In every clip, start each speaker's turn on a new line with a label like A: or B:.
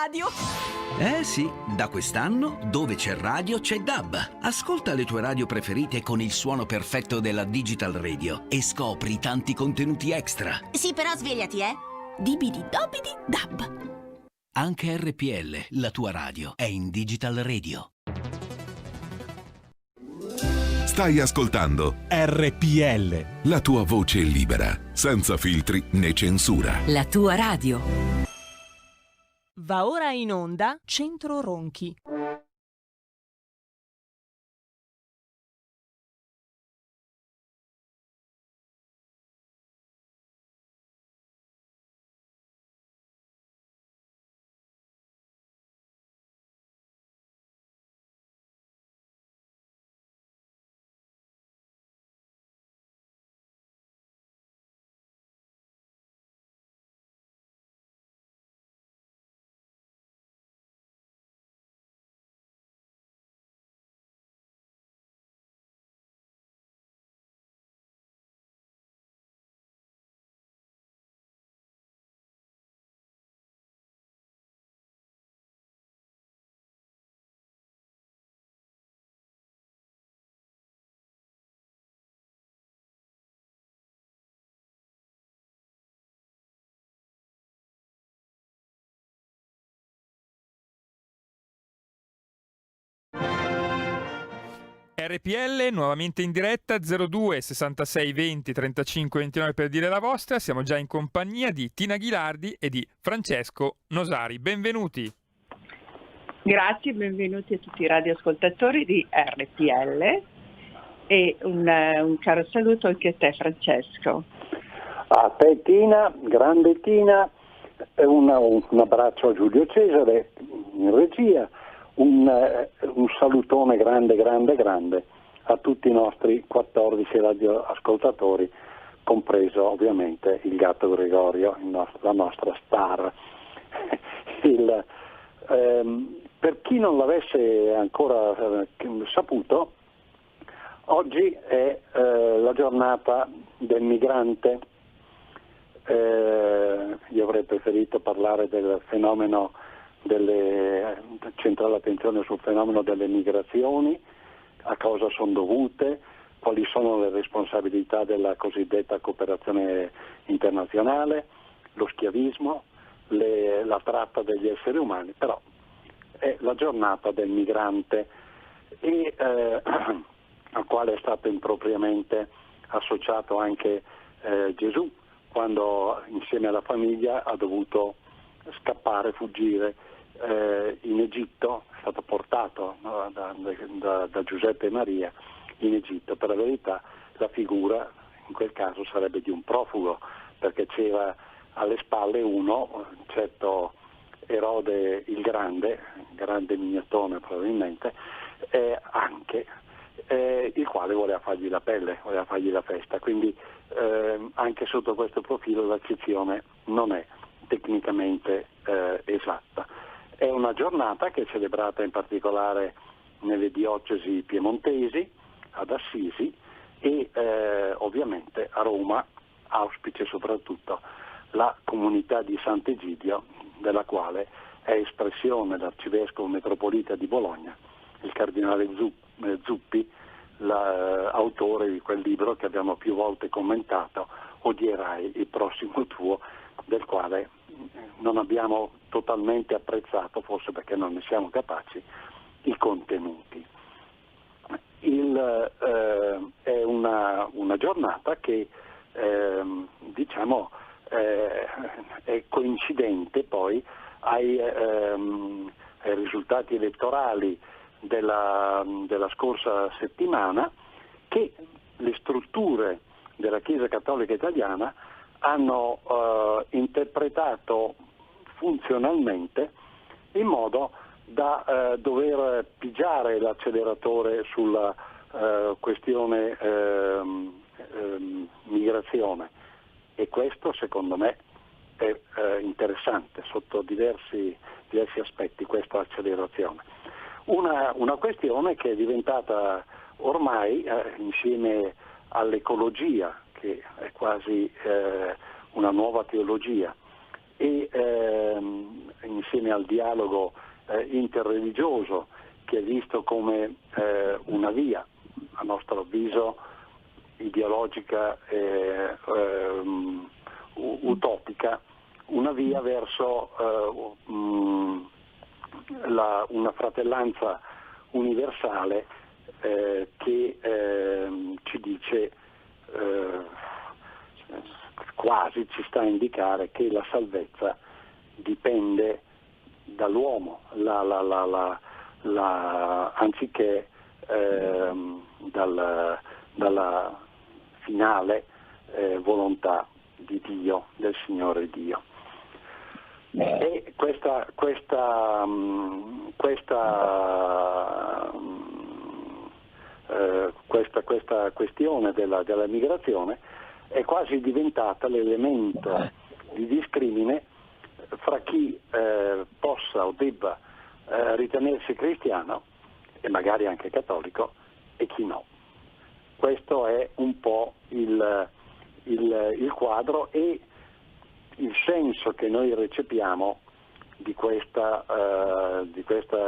A: radio.
B: Eh sì, da quest'anno dove c'è radio c'è DAB. Ascolta le tue radio preferite con il suono perfetto della Digital Radio e scopri tanti contenuti extra.
A: Sì, però svegliati, Dibidi dobidi dab.
B: Anche RPL, la tua radio, è in Digital Radio.
C: Stai ascoltando
D: RPL,
C: la tua voce libera, senza filtri né censura.
A: La tua radio.
E: Va ora in onda Centro Ronchi.
F: RPL nuovamente in diretta 02 66 20 35 29 per dire la vostra. Siamo già in compagnia di Tina Ghilardi e di Francesco Nosari. Benvenuti.
G: Grazie, benvenuti a tutti i radioascoltatori di RPL e un caro saluto anche a te, Francesco.
H: A te Tina, grande Tina, un abbraccio a Giulio Cesare in regia. Un salutone grande a tutti i nostri 14 radioascoltatori, compreso ovviamente il gatto Gregorio, la nostra star. Per chi non l'avesse ancora saputo, oggi è la giornata del migrante. Io avrei preferito parlare del fenomeno centrare l'attenzione sul fenomeno delle migrazioni, a cosa sono dovute, quali sono le responsabilità della cosiddetta cooperazione internazionale, lo schiavismo, la tratta degli esseri umani, però è la giornata del migrante e al quale è stato impropriamente associato anche Gesù, quando insieme alla famiglia ha dovuto scappare, fuggire in Egitto, è stato portato da Giuseppe e Maria in Egitto. Per la verità la figura in quel caso sarebbe di un profugo, perché c'era alle spalle un certo Erode il grande mignottone probabilmente, anche il quale voleva fargli la pelle, voleva fargli la festa, quindi anche sotto questo profilo l'accezione non è tecnicamente esatta. È una giornata che è celebrata in particolare nelle diocesi piemontesi, ad Assisi e ovviamente a Roma, auspice soprattutto la comunità di Sant'Egidio, della quale è espressione l'arcivescovo metropolita di Bologna, il cardinale Zuppi, l'autore di quel libro che abbiamo più volte commentato, Odierai il prossimo tuo, del quale non abbiamo totalmente apprezzato, forse perché non ne siamo capaci, i contenuti. È una giornata che è coincidente poi ai risultati elettorali della scorsa settimana, che le strutture della Chiesa Cattolica Italiana hanno interpretato funzionalmente in modo da dover pigiare l'acceleratore sulla questione migrazione, e questo secondo me è interessante sotto diversi aspetti, questa accelerazione. Una questione che è diventata ormai insieme all'ecologia, che è quasi una nuova teologia, e insieme al dialogo interreligioso, che è visto come una via, a nostro avviso, ideologica e utopica, una via verso una fratellanza universale che ci dice, quasi ci sta a indicare che la salvezza dipende dall'uomo, anziché dalla finale volontà di Dio, del Signore Dio. E questa questione della migrazione è quasi diventata l'elemento di discrimine fra chi possa o debba ritenersi cristiano e magari anche cattolico e chi no. Questo è un po' il quadro e il senso che noi recepiamo di questa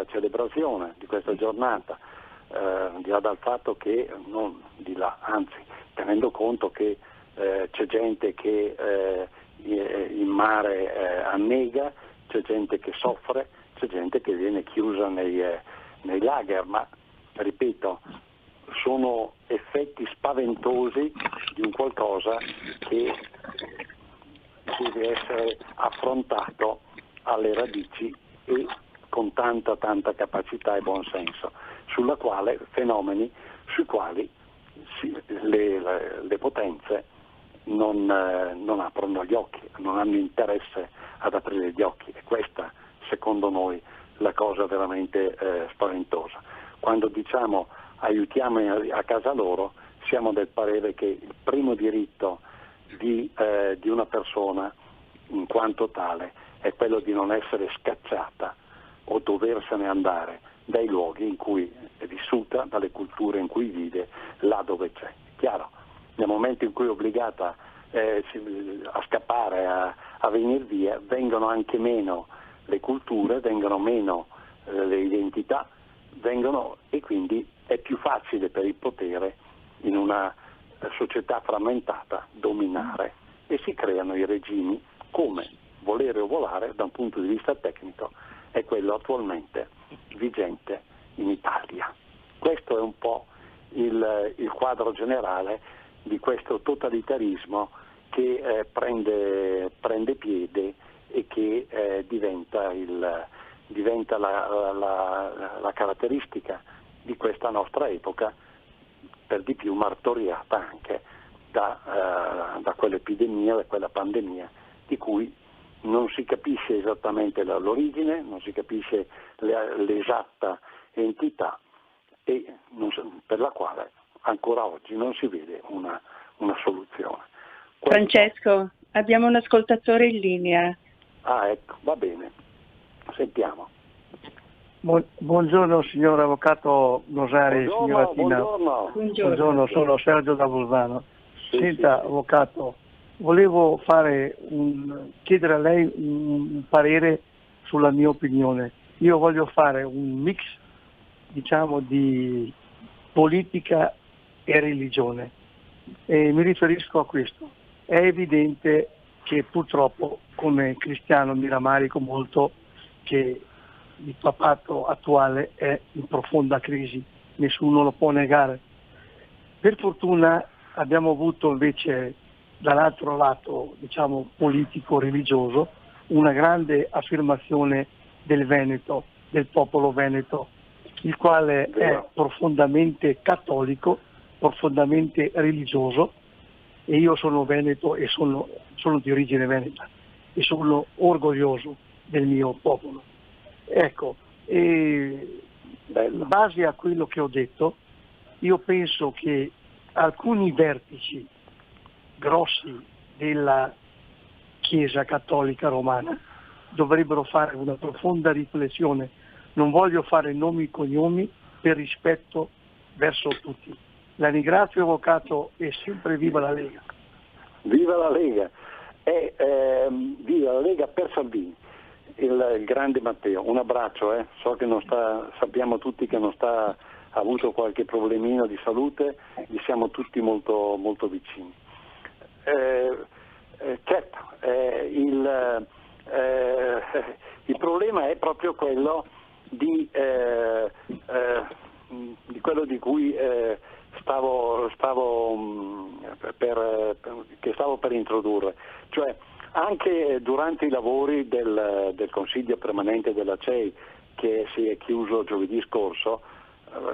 H: celebrazione, di questa giornata, di là dal fatto che, non di là, anzi, tenendo conto che c'è gente che in mare annega, c'è gente che soffre, c'è gente che viene chiusa nei lager, ma ripeto, sono effetti spaventosi di un qualcosa che deve essere affrontato alle radici e con tanta capacità e buonsenso, fenomeni sui quali le potenze non aprono gli occhi, non hanno interesse ad aprire gli occhi, e questa secondo noi la cosa veramente spaventosa. Quando diciamo aiutiamo a casa loro, siamo del parere che il primo diritto di una persona in quanto tale è quello di non essere scacciata o doversene andare dai luoghi in cui è vissuta, dalle culture in cui vive, là dove c'è. Chiaro, nel momento in cui è obbligata a scappare, a venire via, vengono anche meno le culture, vengono meno le identità, e quindi è più facile per il potere in una società frammentata dominare, e si creano i regimi come, volere o volare, da un punto di vista tecnico, è quello attualmente vigente in Italia. Questo è un po' il quadro generale di questo totalitarismo che prende piede e che diventa la caratteristica di questa nostra epoca, per di più martoriata anche da quell'epidemia, da quella pandemia, di cui non si capisce esattamente l'origine, non si capisce l'esatta entità e per la quale ancora oggi non si vede una soluzione.
G: Francesco, abbiamo un ascoltatore in linea.
H: Ah, ecco, va bene. Sentiamo.
I: Buongiorno signor avvocato Nosari, signora Tina.
G: Buongiorno.
I: Sono Sergio da Bolzano.
H: Sì,
I: Senta,
H: sì.
I: Avvocato, volevo chiedere a lei un parere sulla mia opinione. Io voglio fare un mix, diciamo, di politica e religione. E mi riferisco a questo. È evidente che purtroppo come cristiano mi rammarico molto che il papato attuale è in profonda crisi, nessuno lo può negare. Per fortuna abbiamo avuto invece dall'altro lato, diciamo, politico-religioso, una grande affermazione del Veneto, del popolo veneto, il quale è profondamente cattolico, profondamente religioso, e io sono veneto e sono di origine veneta e sono orgoglioso del mio popolo. Ecco, in base a quello che ho detto, io penso che alcuni vertici grossi della Chiesa Cattolica Romana dovrebbero fare una profonda riflessione. Non voglio fare nomi e cognomi per rispetto verso tutti. La ringrazio, avvocato, e sempre viva la Lega.
H: Viva la Lega! Viva la Lega per Salvini. il grande Matteo. Un abbraccio, so che sappiamo tutti che ha avuto qualche problemino di salute, gli siamo tutti molto, molto vicini. Certo, il problema è proprio quello di quello di cui stavo per introdurre, cioè anche durante i lavori del Consiglio permanente della CEI, che si è chiuso giovedì scorso,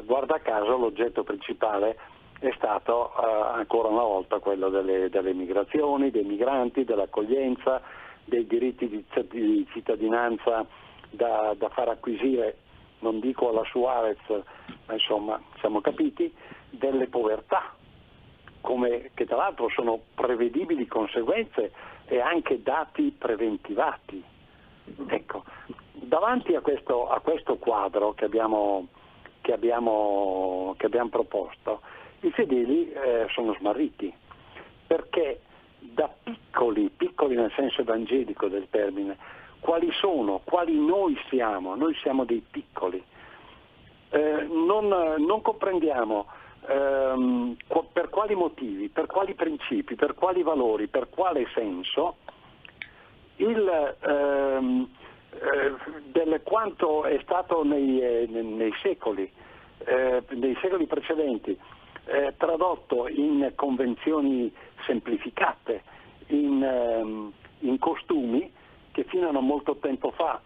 H: guarda caso l'oggetto principale è stato ancora una volta quello delle migrazioni, dei migranti, dell'accoglienza, dei diritti di cittadinanza da far acquisire, non dico alla Suarez, ma insomma siamo capiti, delle povertà, che tra l'altro sono prevedibili conseguenze e anche dati preventivati. Ecco, davanti a questo quadro che abbiamo proposto, i fedeli sono smarriti, perché da piccoli nel senso evangelico del termine, quali noi siamo dei piccoli, non comprendiamo per quali motivi, per quali principi, per quali valori, per quale senso quanto è stato nei secoli precedenti tradotto in convenzioni semplificate, in costumi che fino a non molto tempo fa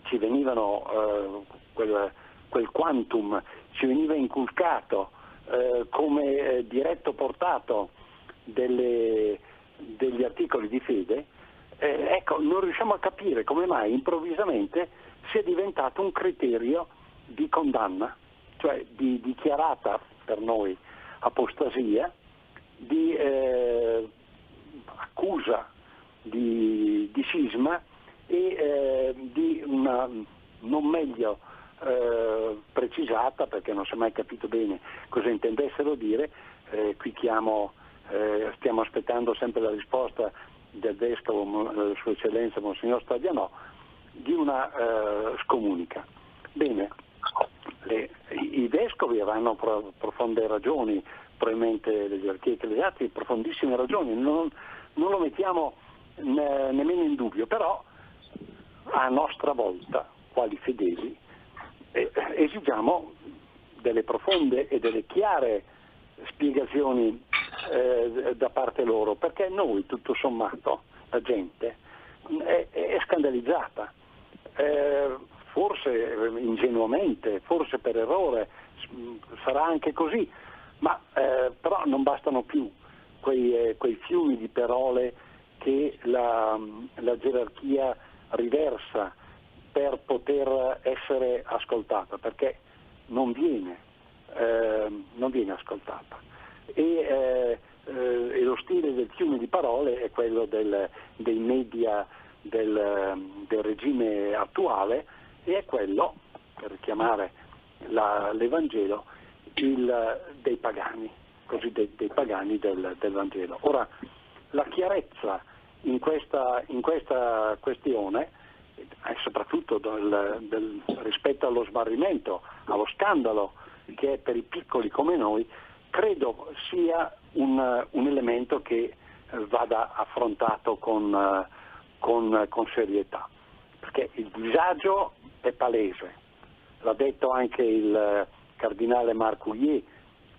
H: ci venivano, quel quantum ci veniva inculcato come diretto portato degli articoli di fede. Ecco, non riusciamo a capire come mai improvvisamente sia diventato un criterio di condanna, cioè di dichiarata per noi apostasia, di accusa di cisma e di una non meglio precisata, perché non si è mai capito bene cosa intendessero dire. Qui stiamo aspettando sempre la risposta del Vescovo, Sua Eccellenza Monsignor Stadianò, di una scomunica. Bene, i Vescovi avranno profonde ragioni, probabilmente le gerarchie ecclesiastiche profondissime ragioni, non lo mettiamo nemmeno in dubbio, però a nostra volta, quali fedeli, esigiamo delle profonde e delle chiare spiegazioni da parte loro, perché noi, tutto sommato, la gente è scandalizzata, forse ingenuamente, forse per errore, sarà anche così, ma però non bastano più quei fiumi di parole che la gerarchia riversa per poter essere ascoltata, perché non viene ascoltata. E lo stile del fiume di parole è quello dei media del regime attuale, e è quello, per richiamare l'Evangelo, dei pagani, così dei pagani del Vangelo. Ora, la chiarezza in questa questione, soprattutto rispetto allo smarrimento, allo scandalo che è per i piccoli come noi, credo sia un elemento che vada affrontato con serietà, perché il disagio è palese, l'ha detto anche il cardinale Marc Houillet,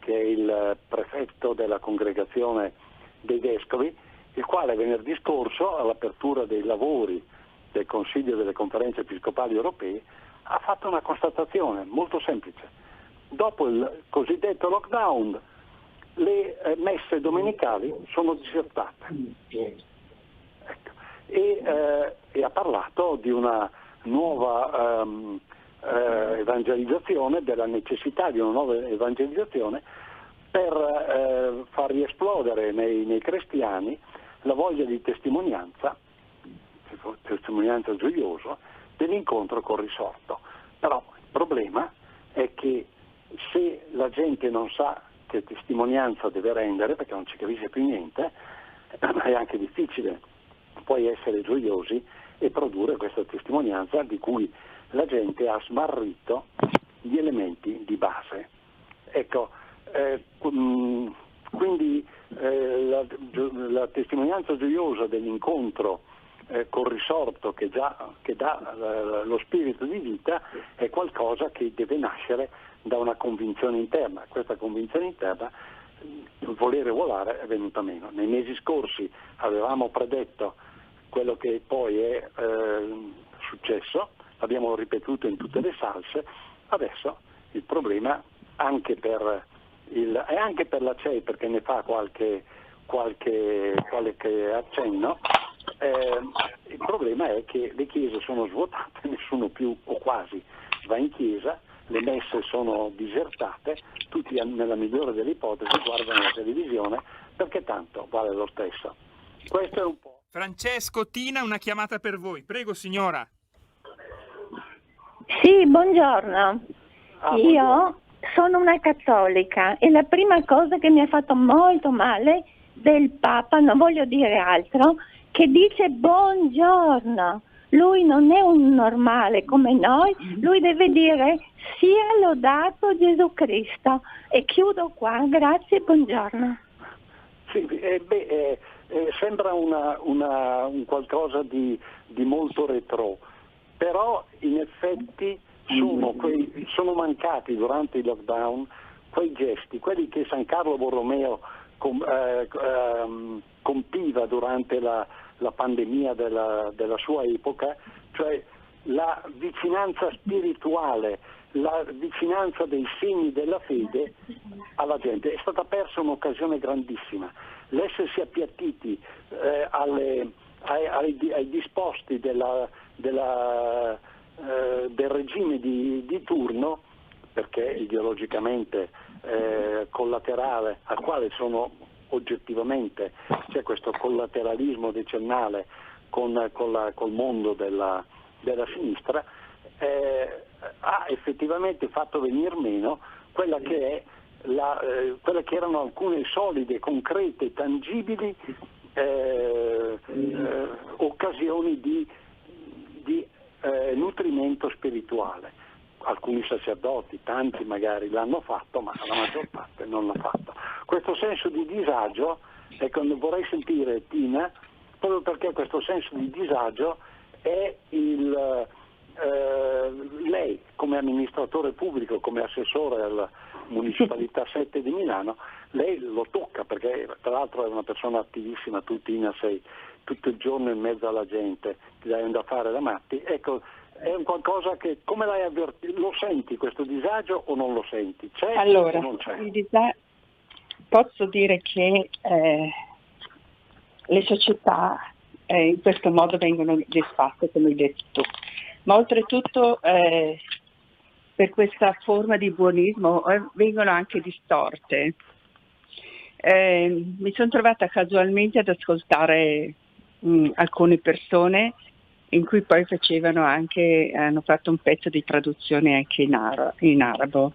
H: che è il prefetto della congregazione dei Vescovi, il quale venerdì scorso, all'apertura dei lavori del Consiglio delle Conferenze Episcopali Europee, ha fatto una constatazione molto semplice. Dopo il cosiddetto lockdown, le messe domenicali sono disertate. Ecco. E ha parlato di una nuova evangelizzazione, della necessità di una nuova evangelizzazione per far riesplodere nei cristiani la voglia di testimonianza gioiosa dell'incontro col risorto. Però il problema è che se la gente non sa che testimonianza deve rendere, perché non ci capisce più niente, è anche difficile poi essere gioiosi e produrre questa testimonianza di cui la gente ha smarrito gli elementi di base. Ecco, quindi la testimonianza gioiosa dell'incontro col risorto che dà lo spirito di vita è qualcosa che deve nascere da una convinzione interna. Questa convinzione interna, il volere volare, è venuta meno. Nei mesi scorsi avevamo predetto quello che poi è successo, l'abbiamo ripetuto in tutte le salse. Adesso il problema anche per la CEI, perché ne fa qualche accenno, il problema è che le chiese sono svuotate, nessuno più o quasi va in chiesa, le messe sono disertate, tutti nella migliore delle ipotesi guardano la televisione perché tanto vale lo stesso. Questo è un po'.
F: Francesco, Tina, una chiamata per voi. Prego, signora.
J: Sì, buongiorno.
H: Buongiorno.
J: Io sono una cattolica e la prima cosa che mi ha fatto molto male del Papa, non voglio dire altro, che dice buongiorno. Lui non è un normale come noi, lui deve dire sia lodato Gesù Cristo. E chiudo qua, grazie e buongiorno.
H: Sì, sembra un qualcosa di molto retro, però in effetti sono mancati durante il lockdown quei gesti, quelli che San Carlo Borromeo compiva durante la pandemia della sua epoca, cioè la vicinanza spirituale, la vicinanza dei segni della fede alla gente. È stata persa un'occasione grandissima. L'essersi appiattiti ai disposti del regime di turno, perché ideologicamente collaterale, al quale sono oggettivamente c'è questo collateralismo decennale col mondo della sinistra, ha effettivamente fatto venir meno quella che erano alcune solide, concrete, tangibili occasioni di nutrimento spirituale. Alcuni sacerdoti, tanti magari l'hanno fatto, ma la maggior parte non l'ha fatto. Questo senso di disagio, ecco, vorrei sentire Tina, proprio perché questo senso di disagio è lei come amministratore pubblico, come assessore alla Municipalità 7 di Milano, lei lo tocca, perché tra l'altro è una persona attivissima, tu Tina sei tutto il giorno in mezzo alla gente, ti dai da fare da matti, ecco, è un qualcosa che, come l'hai avvertito, lo senti questo disagio o non lo senti? C'è
G: Allora,
H: o non c'è?
G: Posso dire che le società in questo modo vengono disfatte, come hai detto tu, ma oltretutto per questa forma di buonismo vengono anche distorte. Mi sono trovata casualmente ad ascoltare alcune persone in cui poi hanno fatto un pezzo di traduzione anche in arabo.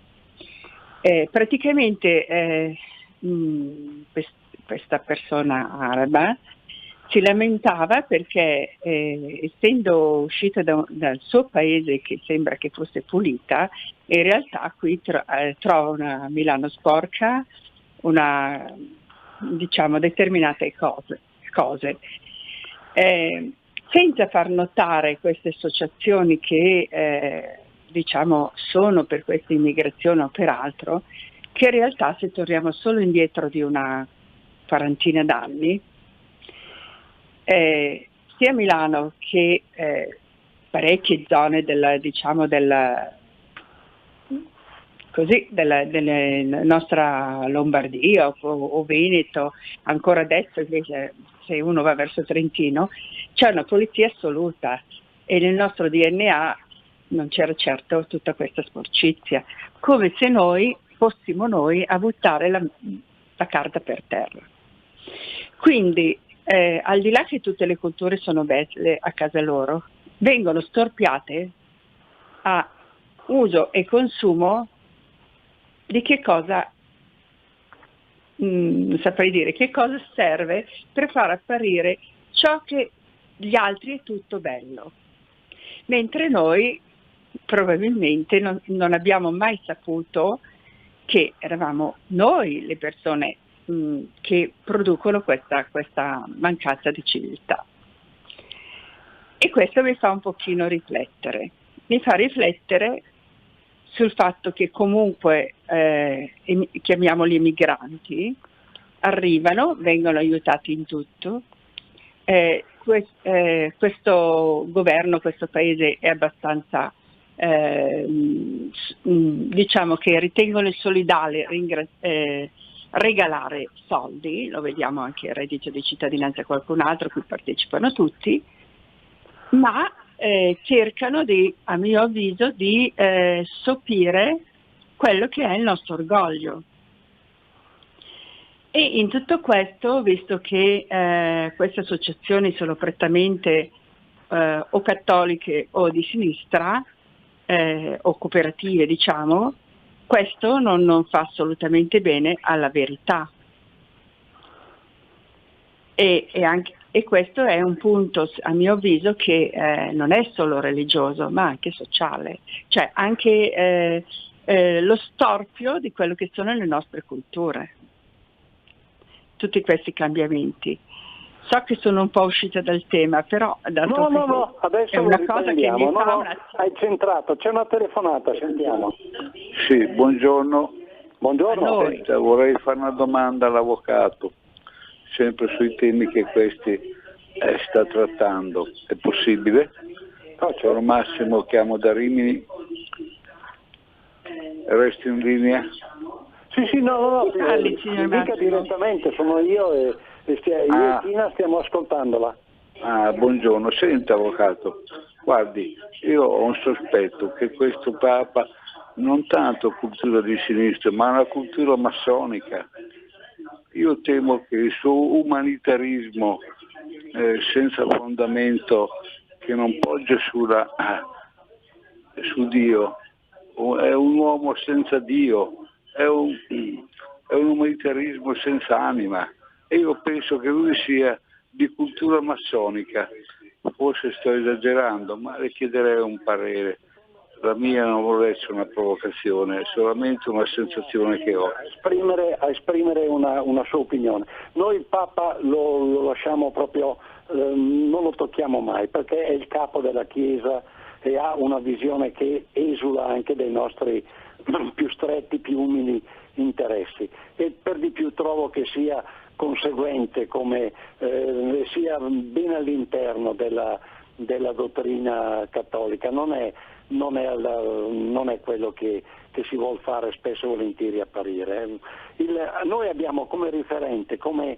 G: Praticamente questa persona araba si lamentava perché essendo uscita dal suo paese, che sembra che fosse pulita, in realtà qui trova una Milano sporca, determinate cose. Senza far notare queste associazioni che sono per questa immigrazione o per altro, che in realtà se torniamo solo indietro di una quarantina d'anni, sia Milano che parecchie zone della nostra Lombardia o Veneto, ancora adesso invece se uno va verso Trentino, c'è una polizia assoluta e nel nostro DNA non c'era certo tutta questa sporcizia, come se fossimo noi a buttare la carta per terra. Quindi al di là che tutte le culture sono belle a casa loro, vengono storpiate a uso e consumo di che cosa saprei dire, che cosa serve per far apparire ciò che gli altri è tutto bello, mentre noi probabilmente non abbiamo mai saputo che eravamo noi le persone che producono questa mancanza di civiltà. E questo mi fa un pochino riflettere. Mi fa riflettere sul fatto che comunque, chiamiamoli migranti, arrivano, vengono aiutati in tutto. Questo governo, questo paese è abbastanza, diciamo che ritengono il solidale regalare soldi, lo vediamo anche il reddito di cittadinanza a qualcun altro, cui partecipano tutti, ma cercano a mio avviso, di sopire quello che è il nostro orgoglio. E in tutto questo, visto che queste associazioni sono prettamente o cattoliche o di sinistra, o cooperative, diciamo, questo non fa assolutamente bene alla verità. E questo è un punto, a mio avviso, che non è solo religioso, ma anche sociale, cioè anche lo storpio di quello che sono le nostre culture. Tutti questi cambiamenti. So che sono un po' uscita dal tema, però
H: No, adesso
G: è una cosa che mi fa una...
H: Hai centrato, c'è una telefonata, sentiamo.
K: Sì, buongiorno.
H: Buongiorno.
K: Senta, vorrei fare una domanda all'avvocato, sempre sui temi che questi sta trattando. È possibile? Sono Massimo, chiamo da Rimini. Resti in linea?
H: Sì, no,
G: Parli, signor
H: dica
G: Massimo.
H: direttamente, sono io io e Tina stiamo ascoltandola.
K: Buongiorno. Senta, avvocato, guardi, io ho un sospetto che questo Papa non tanto cultura di sinistra, ma una cultura massonica. Io temo che il suo umanitarismo senza fondamento, che non poggia su Dio, è un uomo senza Dio, è un umanitarismo senza anima, e io penso che lui sia di cultura massonica. Forse sto esagerando, ma le chiederei un parere. La mia non vuole essere una provocazione, è solamente una sensazione che ho.
H: A esprimere una sua opinione. Noi il Papa lo lasciamo proprio, non lo tocchiamo mai, perché è il capo della Chiesa e ha una visione che esula anche dai nostri più stretti, più umili interessi, e per di più trovo che sia conseguente, come sia ben all'interno della dottrina cattolica, non è quello che si vuol fare spesso e volentieri apparire. Noi abbiamo come riferente, come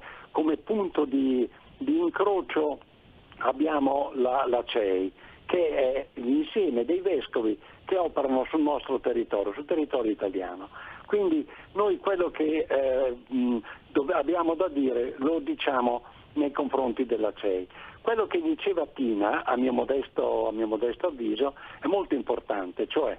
H: punto di incrocio, abbiamo la CEI, che è l'insieme dei vescovi che operano sul nostro territorio, sul territorio italiano. Quindi noi quello che abbiamo da dire lo diciamo nei confronti della CEI. Quello che diceva Tina, a mio modesto avviso, è molto importante, cioè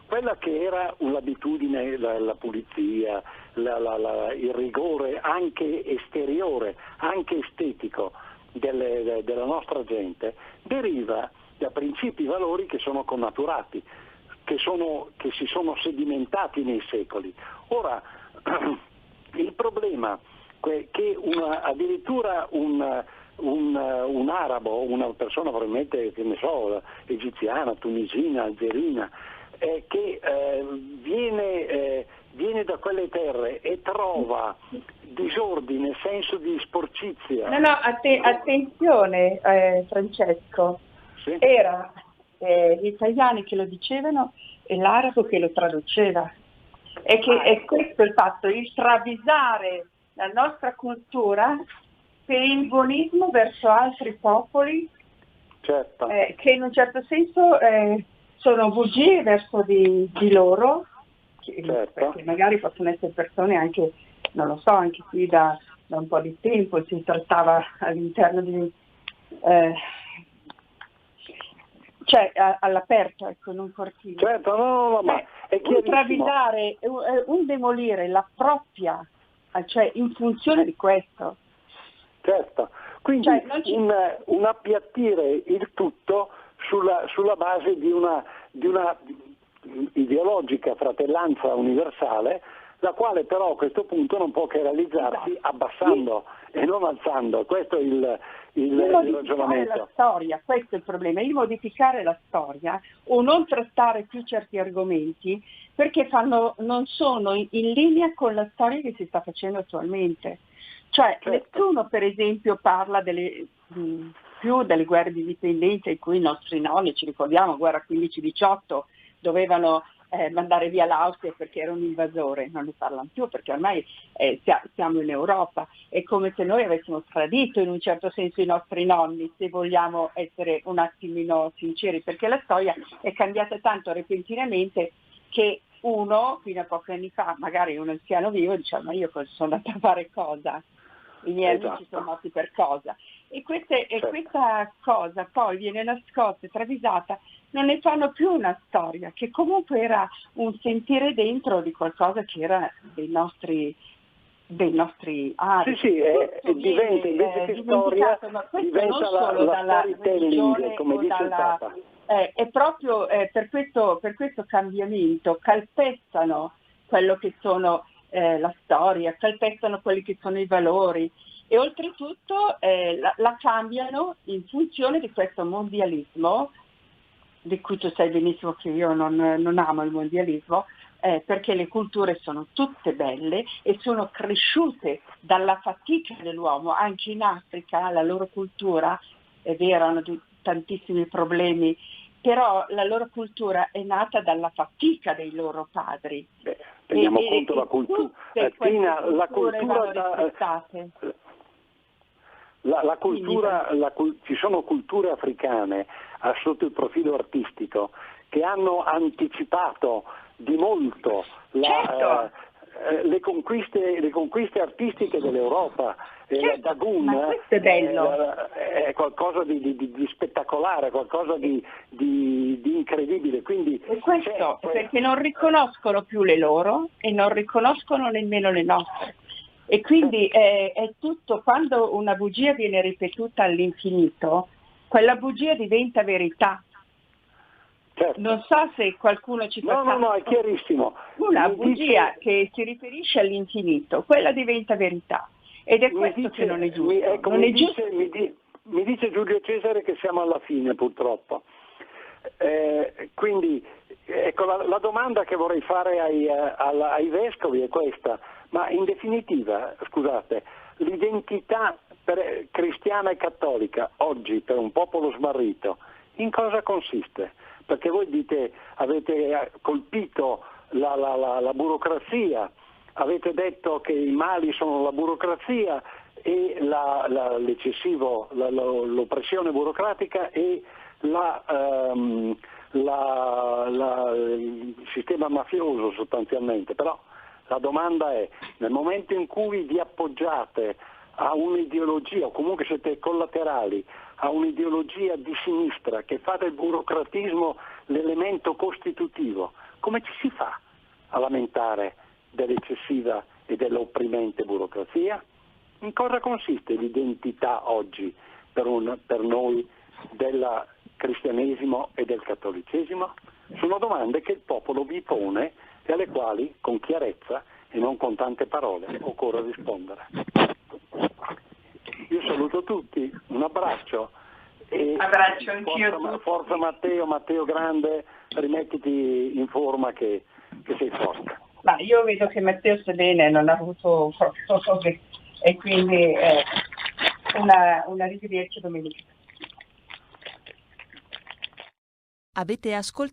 H: quella che era l'abitudine, la pulizia, il rigore anche esteriore, anche estetico della nostra gente, deriva da principi valori che sono connaturati, che si sono sedimentati nei secoli. Ora, il problema è che addirittura un arabo, una persona probabilmente, che ne so, egiziana, tunisina, algerina, che viene da quelle terre e trova disordine, senso di sporcizia.
G: No, attenzione Francesco, sì? Era gli italiani che lo dicevano e l'arabo che lo traduceva. E che è questo il fatto, il travisare la nostra cultura per il buonismo verso altri popoli,
H: certo.
G: Che in un certo senso sono bugie verso di loro, certo. Perché magari possono essere persone anche, non lo so, anche qui da un po' di tempo si trattava all'interno di cioè all'aperto, ecco, in un cortile.
H: Certo, no, ma è
G: un travisare, un demolire la propria, cioè in funzione di questo.
H: Certo, Quindi
G: Cioè, non ci-
H: un appiattire il tutto sulla base di una ideologica fratellanza universale, la quale però a questo punto non può che realizzarsi abbassando e non alzando. Questo è il
G: modificare
H: ragionamento.
G: la storia, questo è il problema, il modificare la storia o non trattare più certi argomenti perché non sono in linea con la storia che si sta facendo attualmente. Cioè nessuno per esempio parla più delle guerre di indipendenza in cui i nostri nonni, ci ricordiamo, guerra 15-18, dovevano mandare via l'Austria perché era un invasore, non ne parlano più perché ormai siamo in Europa, è come se noi avessimo tradito in un certo senso i nostri nonni, se vogliamo essere un attimino sinceri, perché la storia è cambiata tanto repentinamente che uno, fino a pochi anni fa, magari un anziano vivo, diceva ma io sono andata a fare cosa? I miei amici sono morti per cosa? E questa cosa poi viene nascosta e travisata, non ne fanno più una storia, che comunque era un sentire dentro di qualcosa che era dei nostri
H: diventa invece che storia, diventa la storytelling, come dice il Papa.
G: È proprio per questo cambiamento calpestano quello che sono la storia, calpestano quelli che sono i valori e oltretutto la cambiano in funzione di questo mondialismo, di cui tu sai benissimo che io non amo il mondialismo, perché le culture sono tutte belle e sono cresciute dalla fatica dell'uomo. Anche in Africa la loro cultura, è vero, hanno tantissimi problemi, però la loro cultura è nata dalla fatica dei loro padri.
H: Teniamo conto la cultura. Ci sono culture africane sotto il profilo artistico che hanno anticipato di molto le conquiste artistiche dell'europa. Dagoon
G: questo è bello.
H: È qualcosa di spettacolare, qualcosa di incredibile. Quindi
G: e questo perché non riconoscono più le loro e non riconoscono nemmeno le nostre. E quindi è tutto, quando una bugia viene ripetuta all'infinito, quella bugia diventa verità.
H: Certo.
G: Non so se qualcuno ci fa caso.
H: No, è chiarissimo.
G: Una bugia che si riferisce all'infinito, quella diventa verità. Ed è questo che non è giusto.
H: Mi dice Giulio Cesare che siamo alla fine, purtroppo. Quindi ecco, la domanda che vorrei fare ai vescovi è questa: ma in definitiva, scusate, l'identità cristiana e cattolica oggi per un popolo smarrito in cosa consiste? Perché voi dite, avete colpito la burocrazia, avete detto che i mali sono la burocrazia e l'oppressione burocratica e il sistema mafioso sostanzialmente. Però la domanda è, nel momento in cui vi appoggiate a un'ideologia, o comunque siete collaterali a un'ideologia di sinistra che fa del burocratismo l'elemento costitutivo, come ci si fa a lamentare dell'eccessiva e dell'opprimente burocrazia? In cosa consiste l'identità oggi per noi del cristianesimo e del cattolicesimo? Sono domande che il popolo vi pone e alle quali con chiarezza e non con tante parole occorre rispondere. Io saluto tutti, un abbraccio e
G: abbraccio anch'io.
H: Forza Matteo grande, rimettiti in forma che sei forte.
G: Ma io vedo che Matteo sta bene, non ha avuto cose e quindi una arrivederci domenica.
E: Avete ascoltato